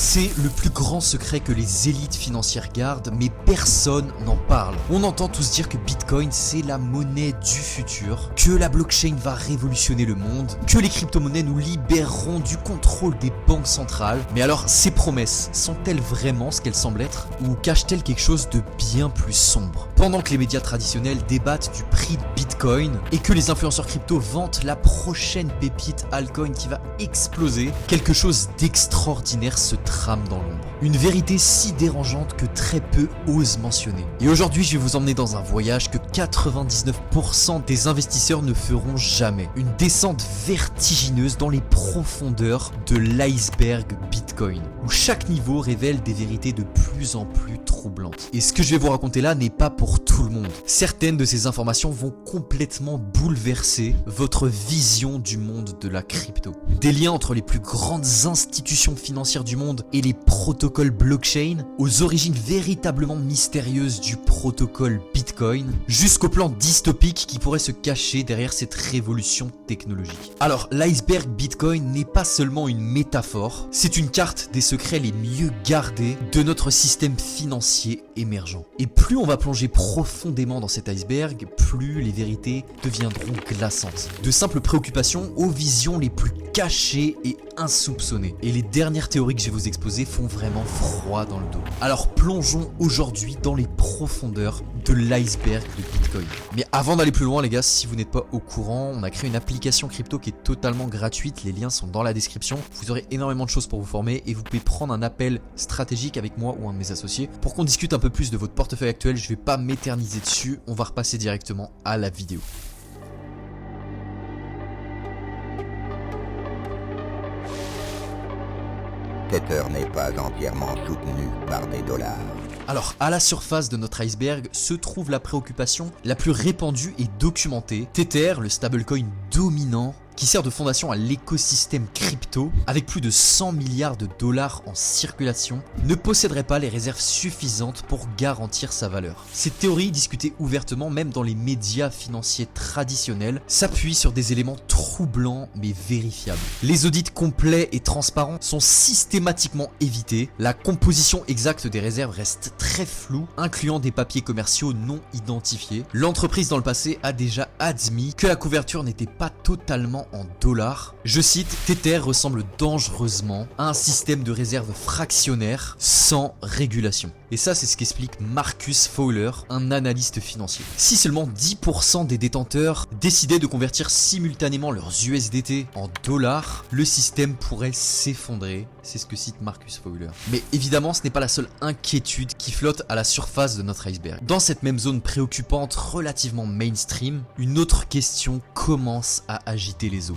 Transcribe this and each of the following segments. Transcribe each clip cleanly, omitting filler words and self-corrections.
C'est le plus grand secret que les élites financières gardent, mais personne n'en parle. On entend tous dire que Bitcoin c'est la monnaie du futur, que la blockchain va révolutionner le monde, que les crypto-monnaies nous libéreront du contrôle des banques centrales. Mais alors, ces promesses sont-elles vraiment ce qu'elles semblent être, ou cachent-elles quelque chose de bien plus sombre? Pendant que les médias traditionnels débattent du prix de Bitcoin et que les influenceurs crypto vantent la prochaine pépite altcoin qui va exploser, quelque chose d'extraordinaire se trame dans l'ombre. Une vérité si dérangeante que très peu osent mentionner. Et aujourd'hui, je vais vous emmener dans un voyage que 99% des investisseurs ne feront jamais. Une descente vertigineuse dans les profondeurs de l'iceberg Bitcoin, où chaque niveau révèle des vérités de plus en plus troublantes. Et ce que je vais vous raconter là n'est pas pour tout le monde. Certaines de ces informations vont complètement bouleverser votre vision du monde de la crypto. Des liens entre les plus grandes institutions financières du monde et les protocoles blockchain, aux origines véritablement mystérieuses du protocole Bitcoin, jusqu'au plan dystopique qui pourrait se cacher derrière cette révolution technologique. Alors, l'iceberg Bitcoin n'est pas seulement une métaphore, c'est une carte des secrets les mieux gardés de notre système financier émergent. Et plus on va plonger profondément dans cet iceberg, plus les vérités deviendront glaçantes. De simples préoccupations aux visions les plus cachées et insoupçonnées. Et les dernières théories que je vais vous exposer font vraiment froid dans le dos. Alors plongeons aujourd'hui dans les profondeurs de l'iceberg de Bitcoin. Mais avant d'aller plus loin les gars, si vous n'êtes pas au courant, on a créé une application crypto qui est totalement gratuite, les liens sont dans la description. Vous aurez énormément de choses pour vous former et vous pouvez prendre un appel stratégique avec moi ou un de mes associés pour qu'on discute un peu plus de votre portefeuille actuel. Je vais pas m'éterniser dessus, on va repasser directement à la vidéo. Tether n'est pas entièrement soutenu par des dollars. Alors, à la surface de notre iceberg se trouve la préoccupation la plus répandue et documentée. Tether, le stablecoin dominant, qui sert de fondation à l'écosystème crypto, avec plus de 100 milliards de dollars en circulation, ne posséderait pas les réserves suffisantes pour garantir sa valeur. Cette théorie, discutée ouvertement même dans les médias financiers traditionnels, s'appuie sur des éléments troublants mais vérifiables. Les audits complets et transparents sont systématiquement évités, la composition exacte des réserves reste très floue, incluant des papiers commerciaux non identifiés. L'entreprise dans le passé a déjà admis que la couverture n'était pas totalement en dollars. Je cite, Tether ressemble dangereusement à un système de réserve fractionnaire sans régulation. Et ça, c'est ce qu'explique Marcus Fowler, un analyste financier. Si seulement 10% des détenteurs décidaient de convertir simultanément leurs USDT en dollars, le système pourrait s'effondrer. C'est ce que cite Marcus Fowler. Mais évidemment, ce n'est pas la seule inquiétude qui flotte à la surface de notre iceberg. Dans cette même zone préoccupante, relativement mainstream, une autre question commence à agiter les eaux.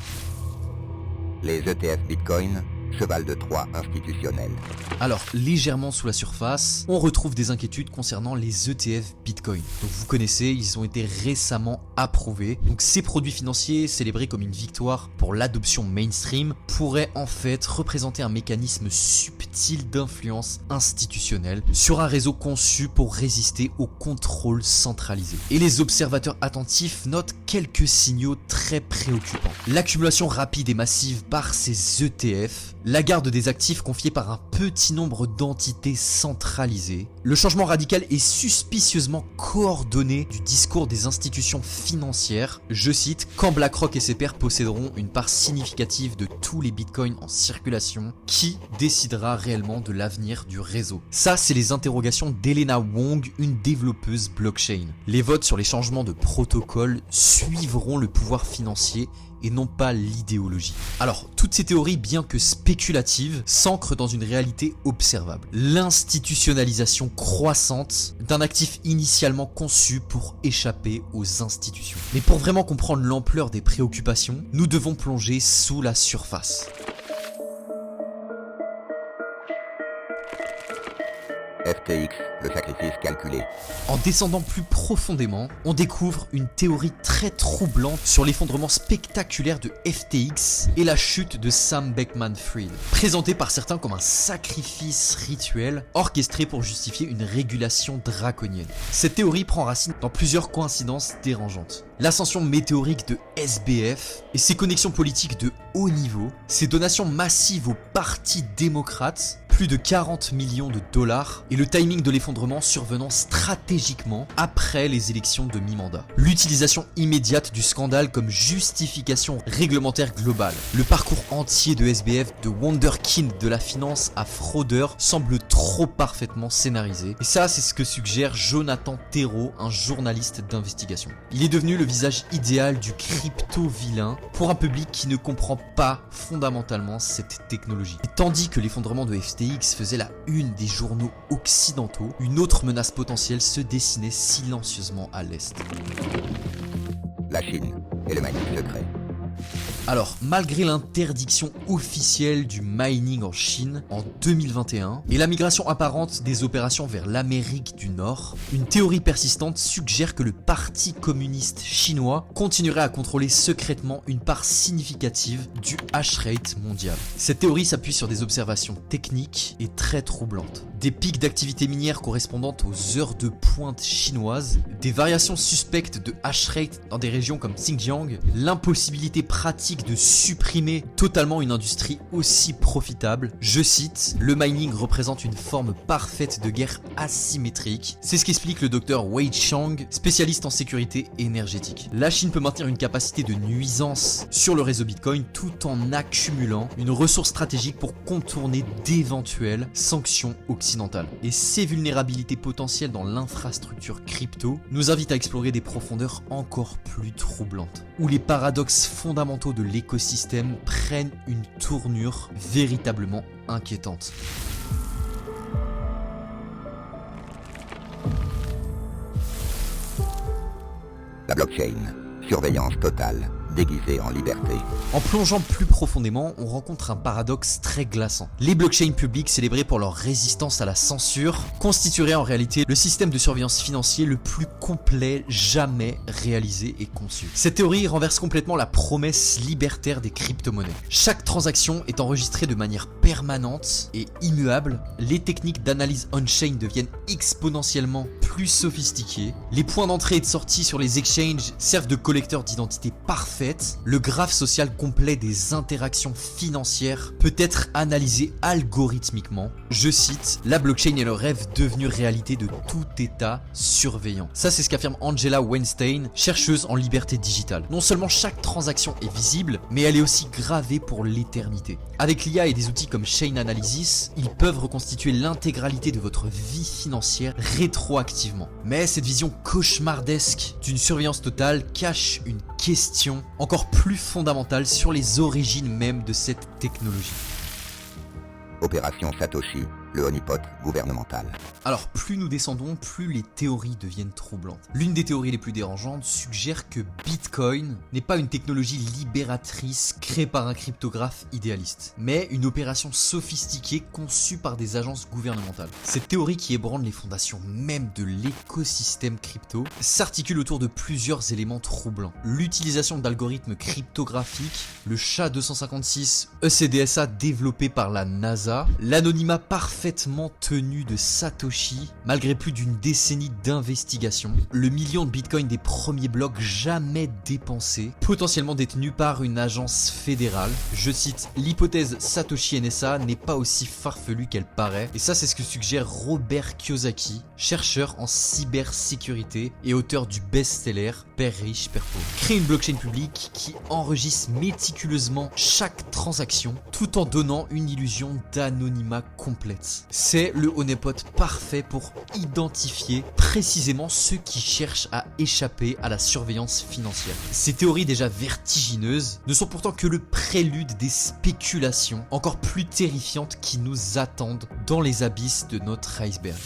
Les ETF Bitcoin, cheval de Troie institutionnel. Alors, légèrement sous la surface, on retrouve des inquiétudes concernant les ETF Bitcoin. Donc vous connaissez, ils ont été récemment approuvés. Donc ces produits financiers, célébrés comme une victoire pour l'adoption mainstream, pourraient en fait représenter un mécanisme subtil d'influence institutionnelle sur un réseau conçu pour résister au contrôle centralisé. Et les observateurs attentifs notent quelques signaux très préoccupants. L'accumulation rapide et massive par ces ETF, la garde des actifs confiée par un petit nombre d'entités centralisées, le changement radical et suspicieusement coordonné du discours des institutions financières. Je cite, quand BlackRock et ses pairs posséderont une part significative de tous les bitcoins en circulation, qui décidera réellement de l'avenir du réseau? Ça, c'est les interrogations d'Elena Wong, une développeuse blockchain. Les votes sur les changements de protocole suivront le pouvoir financier et non pas l'idéologie. Alors, toutes ces théories, bien que spéculatives, s'ancrent dans une réalité observable. L'institutionnalisation croissante d'un actif initialement conçu pour échapper aux institutions. Mais pour vraiment comprendre l'ampleur des préoccupations, nous devons plonger sous la surface. FTX, le sacrifice calculé. En descendant plus profondément, on découvre une théorie très troublante sur l'effondrement spectaculaire de FTX et la chute de Sam Bankman-Fried, présentée par certains comme un sacrifice rituel orchestré pour justifier une régulation draconienne. Cette théorie prend racine dans plusieurs coïncidences dérangeantes. L'ascension météorique de SBF et ses connexions politiques de haut niveau, ses donations massives au parti démocrate, plus de 40 millions de dollars, et le timing de l'effondrement survenant stratégiquement après les élections de mi-mandat. L'utilisation immédiate du scandale comme justification réglementaire globale. Le parcours entier de SBF, de wonderkind de la finance à fraudeur, semble trop parfaitement scénarisé. Et ça, c'est ce que suggère Jonathan Terreau, un journaliste d'investigation. Il est devenu le visage idéal du crypto-vilain pour un public qui ne comprend pas fondamentalement cette technologie. Et tandis que l'effondrement de FTX faisait la une des journaux occidentaux, une autre menace potentielle se dessinait silencieusement à l'est. La Chine et le mining secret. Alors, malgré l'interdiction officielle du mining en Chine en 2021 et la migration apparente des opérations vers l'Amérique du Nord, une théorie persistante suggère que le Parti communiste chinois continuerait à contrôler secrètement une part significative du hash rate mondial. Cette théorie s'appuie sur des observations techniques et très troublantes. Des pics d'activité minière correspondantes aux heures de pointe chinoises, des variations suspectes de hash rate dans des régions comme Xinjiang, l'impossibilité pratique de supprimer totalement une industrie aussi profitable. Je cite, le mining représente une forme parfaite de guerre asymétrique. C'est ce qu'explique le docteur Wei Chang, spécialiste en sécurité énergétique. La Chine peut maintenir une capacité de nuisance sur le réseau Bitcoin tout en accumulant une ressource stratégique pour contourner d'éventuelles sanctions occidentales. Et ces vulnérabilités potentielles dans l'infrastructure crypto nous invitent à explorer des profondeurs encore plus troublantes, où les paradoxes fondamentaux de l'écosystème prennent une tournure véritablement inquiétante. La blockchain, surveillance totale, déguisée en liberté. En plongeant plus profondément, on rencontre un paradoxe très glaçant. Les blockchains publiques célébrées pour leur résistance à la censure constitueraient en réalité le système de surveillance financier le plus complet jamais réalisé et conçu. Cette théorie renverse complètement la promesse libertaire des crypto-monnaies. Chaque transaction est enregistrée de manière permanente et immuable. Les techniques d'analyse on-chain deviennent exponentiellement plus sophistiquées. Les points d'entrée et de sortie sur les exchanges servent de collecteurs d'identité parfaits. Le graphe social complet des interactions financières peut être analysé algorithmiquement. Je cite, la blockchain est le rêve devenu réalité de tout état surveillant. Ça, c'est ce qu'affirme Angela Weinstein, chercheuse en liberté digitale. Non seulement chaque transaction est visible, mais elle est aussi gravée pour l'éternité. Avec l'IA et des outils comme Chain Analysis, ils peuvent reconstituer l'intégralité de votre vie financière rétroactivement. Mais cette vision cauchemardesque d'une surveillance totale cache une question encore plus fondamentale sur les origines même de cette technologie. Opération Satoshi, le honeypot gouvernemental. Alors, plus nous descendons, plus les théories deviennent troublantes. L'une des théories les plus dérangeantes suggère que Bitcoin n'est pas une technologie libératrice créée par un cryptographe idéaliste, mais une opération sophistiquée conçue par des agences gouvernementales. Cette théorie, qui ébranle les fondations même de l'écosystème crypto, s'articule autour de plusieurs éléments troublants. L'utilisation d'algorithmes cryptographiques, le SHA-256 ECDSA développé par la NASA, l'anonymat parfaitement tenu de Satoshi, malgré plus d'une décennie d'investigation, le million de bitcoins des premiers blocs jamais dépensés, potentiellement détenus par une agence fédérale. Je cite, l'hypothèse Satoshi NSA n'est pas aussi farfelue qu'elle paraît, et ça c'est ce que suggère Robert Kiyosaki, chercheur en cybersécurité et auteur du best-seller Père riche, Père pauvre. Créer une blockchain publique qui enregistre méticuleusement chaque transaction tout en donnant une illusion d'anonymat complète. C'est le honeypot parfait pour identifier précisément ceux qui cherchent à échapper à la surveillance financière. Ces théories déjà vertigineuses ne sont pourtant que le prélude des spéculations encore plus terrifiantes qui nous attendent dans les abysses de notre iceberg.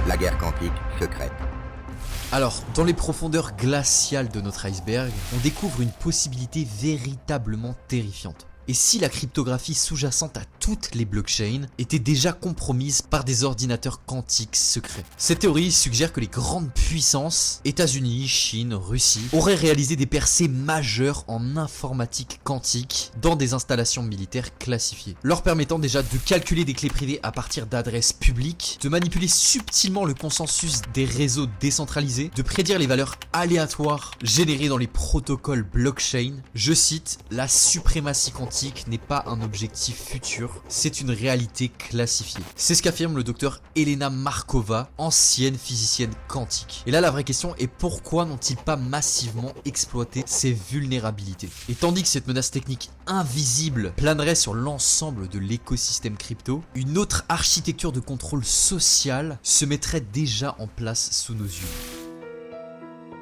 La guerre quantique secrète. Alors, dans les profondeurs glaciales de notre iceberg, on découvre une possibilité véritablement terrifiante. Et si la cryptographie sous-jacente à toutes les blockchains était déjà compromise par des ordinateurs quantiques secrets? Cette théorie suggère que les grandes puissances, États-Unis, Chine, Russie, auraient réalisé des percées majeures en informatique quantique dans des installations militaires classifiées, leur permettant déjà de calculer des clés privées à partir d'adresses publiques, de manipuler subtilement le consensus des réseaux décentralisés, de prédire les valeurs aléatoires générées dans les protocoles blockchain. Je cite, la suprématie quantique n'est pas un objectif futur, c'est une réalité classifiée. C'est ce qu'affirme le docteur Elena Markova, ancienne physicienne quantique. Et là, la vraie question est pourquoi n'ont-ils pas massivement exploité ces vulnérabilités? Et tandis que cette menace technique invisible planerait sur l'ensemble de l'écosystème crypto, une autre architecture de contrôle social se mettrait déjà en place sous nos yeux.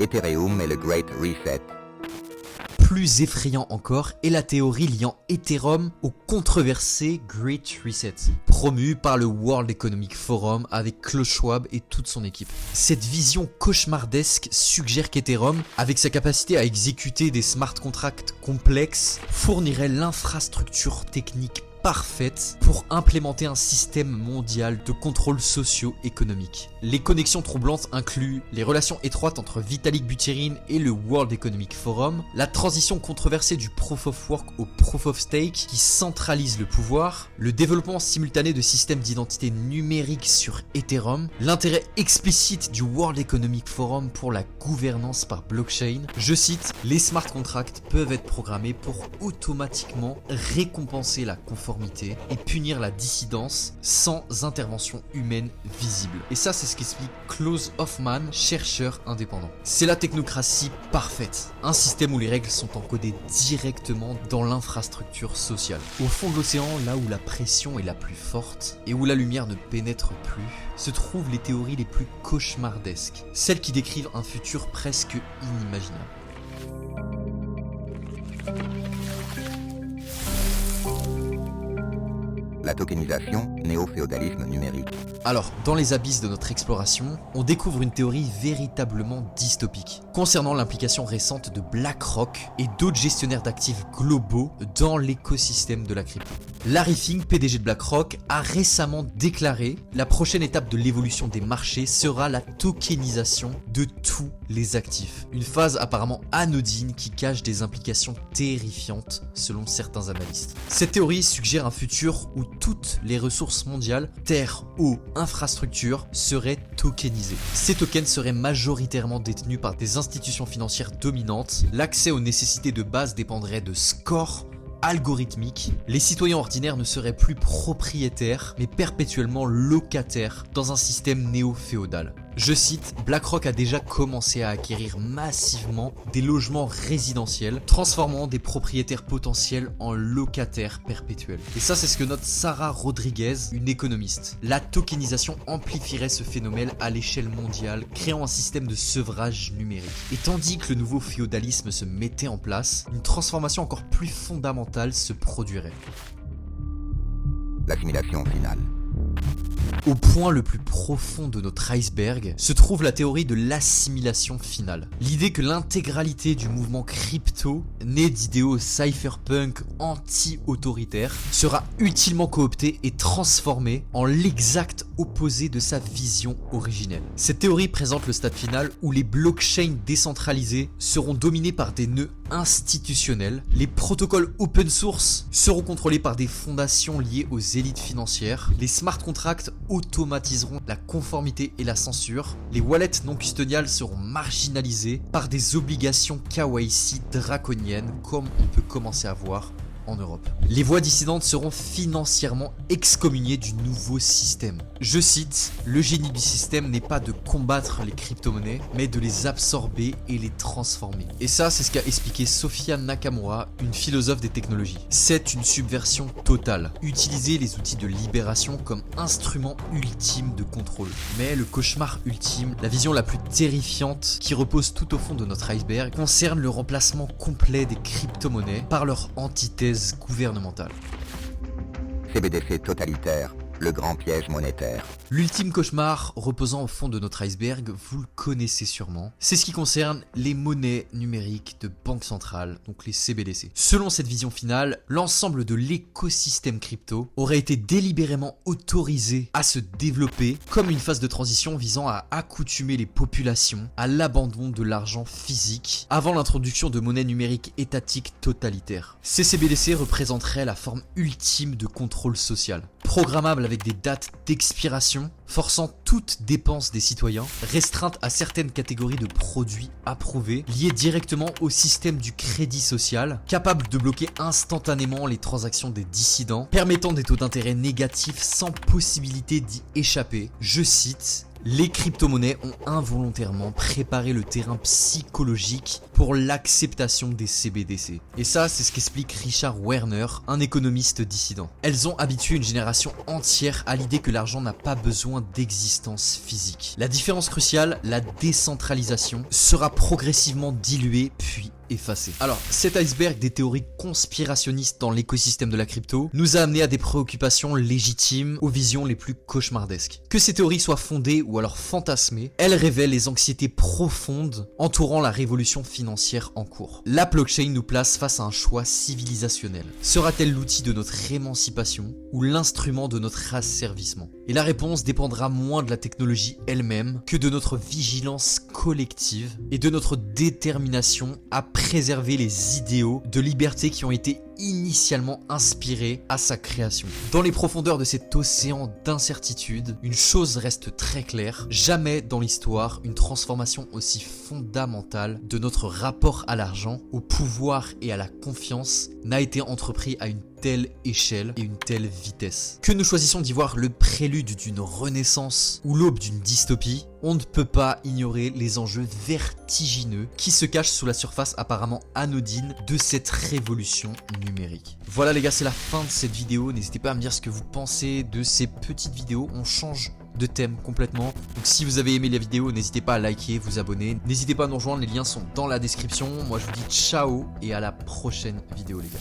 Ethereum et le Great Reset. Plus effrayant encore est la théorie liant Ethereum au controversé Great Reset, promu par le World Economic Forum avec Klaus Schwab et toute son équipe. Cette vision cauchemardesque suggère qu'Ethereum, avec sa capacité à exécuter des smart contracts complexes, fournirait l'infrastructure technique parfaite pour implémenter un système mondial de contrôle socio-économique. Les connexions troublantes incluent les relations étroites entre Vitalik Buterin et le World Economic Forum, la transition controversée du Proof of Work au Proof of Stake qui centralise le pouvoir, le développement simultané de systèmes d'identité numérique sur Ethereum, l'intérêt explicite du World Economic Forum pour la gouvernance par blockchain. Je cite, les smart contracts peuvent être programmés pour automatiquement récompenser la conformité et punir la dissidence sans intervention humaine visible. Et ça, c'est ce qu'explique Klaus Hoffmann, chercheur indépendant. C'est la technocratie parfaite, un système où les règles sont encodées directement dans l'infrastructure sociale. Au fond de l'océan, là où la pression est la plus forte et où la lumière ne pénètre plus, se trouvent les théories les plus cauchemardesques, celles qui décrivent un futur presque inimaginable. La tokenisation, néo-féodalisme numérique. Alors, dans les abysses de notre exploration, on découvre une théorie véritablement dystopique, concernant l'implication récente de BlackRock et d'autres gestionnaires d'actifs globaux dans l'écosystème de la crypto. Larry Fink, PDG de BlackRock, a récemment déclaré « La prochaine étape de l'évolution des marchés sera la tokenisation de tous les actifs ». Une phase apparemment anodine qui cache des implications terrifiantes selon certains analystes. Cette théorie suggère un futur où toutes les ressources mondiales, terre, eau, infrastructure, seraient tokenisées. Ces tokens seraient majoritairement détenus par des institutions financières dominantes. L'accès aux nécessités de base dépendrait de scores algorithmique, les citoyens ordinaires ne seraient plus propriétaires, mais perpétuellement locataires dans un système néo-féodal. Je cite, BlackRock a déjà commencé à acquérir massivement des logements résidentiels, transformant des propriétaires potentiels en locataires perpétuels. Et ça, c'est ce que note Sarah Rodriguez, une économiste. La tokenisation amplifierait ce phénomène à l'échelle mondiale, créant un système de sevrage numérique. Et tandis que le nouveau féodalisme se mettait en place, une transformation encore plus fondamentale se produirait. L'assimilation finale. Au point le plus profond de notre iceberg se trouve la théorie de l'assimilation finale. L'idée que l'intégralité du mouvement crypto, né d'idéaux cypherpunk anti-autoritaires, sera utilement cooptée et transformée en l'exact opposé de sa vision originelle. Cette théorie présente le stade final où les blockchains décentralisées seront dominées par des nœuds institutionnels, les protocoles open source seront contrôlés par des fondations liées aux élites financières, les smart contracts automatiseront la conformité et la censure, les wallets non custodiales seront marginalisés par des obligations KYC draconiennes comme on peut commencer à voir en Europe. Les voix dissidentes seront financièrement excommuniées du nouveau système. Je cite, le génie du système n'est pas de combattre les crypto-monnaies, mais de les absorber et les transformer. Et ça, c'est ce qu'a expliqué Sophia Nakamura, une philosophe des technologies. C'est une subversion totale. Utiliser les outils de libération comme instrument ultime de contrôle. Mais le cauchemar ultime, la vision la plus terrifiante qui repose tout au fond de notre iceberg, concerne le remplacement complet des crypto-monnaies par leur antithèse gouvernementale. CBDC totalitaire, le grand piège monétaire. L'ultime cauchemar reposant au fond de notre iceberg, vous le connaissez sûrement. C'est ce qui concerne les monnaies numériques de banque centrale, donc les CBDC. Selon cette vision finale, l'ensemble de l'écosystème crypto aurait été délibérément autorisé à se développer comme une phase de transition visant à accoutumer les populations à l'abandon de l'argent physique avant l'introduction de monnaies numériques étatiques totalitaires. Ces CBDC représenteraient la forme ultime de contrôle social, programmable avec des dates d'expiration, forçant toute dépense des citoyens, restreinte à certaines catégories de produits approuvés, liés directement au système du crédit social, capable de bloquer instantanément les transactions des dissidents, permettant des taux d'intérêt négatifs sans possibilité d'y échapper. Je cite: les crypto-monnaies ont involontairement préparé le terrain psychologique pour l'acceptation des CBDC. Et ça, c'est ce qu'explique Richard Werner, un économiste dissident. Elles ont habitué une génération entière à l'idée que l'argent n'a pas besoin d'existence physique. La différence cruciale, la décentralisation, sera progressivement diluée puis effacée. Alors, cet iceberg des théories conspirationnistes dans l'écosystème de la crypto nous a amené à des préoccupations légitimes aux visions les plus cauchemardesques. Que ces théories soient fondées ou alors fantasmées, elles révèlent les anxiétés profondes entourant la révolution financière en cours. La blockchain nous place face à un choix civilisationnel. Sera-t-elle l'outil de notre émancipation ou l'instrument de notre asservissement? Et la réponse dépendra moins de la technologie elle-même que de notre vigilance collective et de notre détermination à préserver les idéaux de liberté qui ont été initialement inspirés à sa création. Dans les profondeurs de cet océan d'incertitude, une chose reste très claire: jamais dans l'histoire une transformation aussi fondamentale de notre rapport à l'argent, au pouvoir et à la confiance n'a été entrepris à une telle échelle et une telle vitesse. Que nous choisissons d'y voir le prélude d'une renaissance ou l'aube d'une dystopie, on ne peut pas ignorer les enjeux vertigineux qui se cachent sous la surface apparemment anodine de cette révolution numérique. Voilà les gars, c'est la fin de cette vidéo. N'hésitez pas à me dire ce que vous pensez de ces petites vidéos. On change de thème complètement. Donc si vous avez aimé la vidéo, n'hésitez pas à liker, vous abonner. N'hésitez pas à nous rejoindre, les liens sont dans la description. Moi je vous dis ciao et à la prochaine vidéo les gars.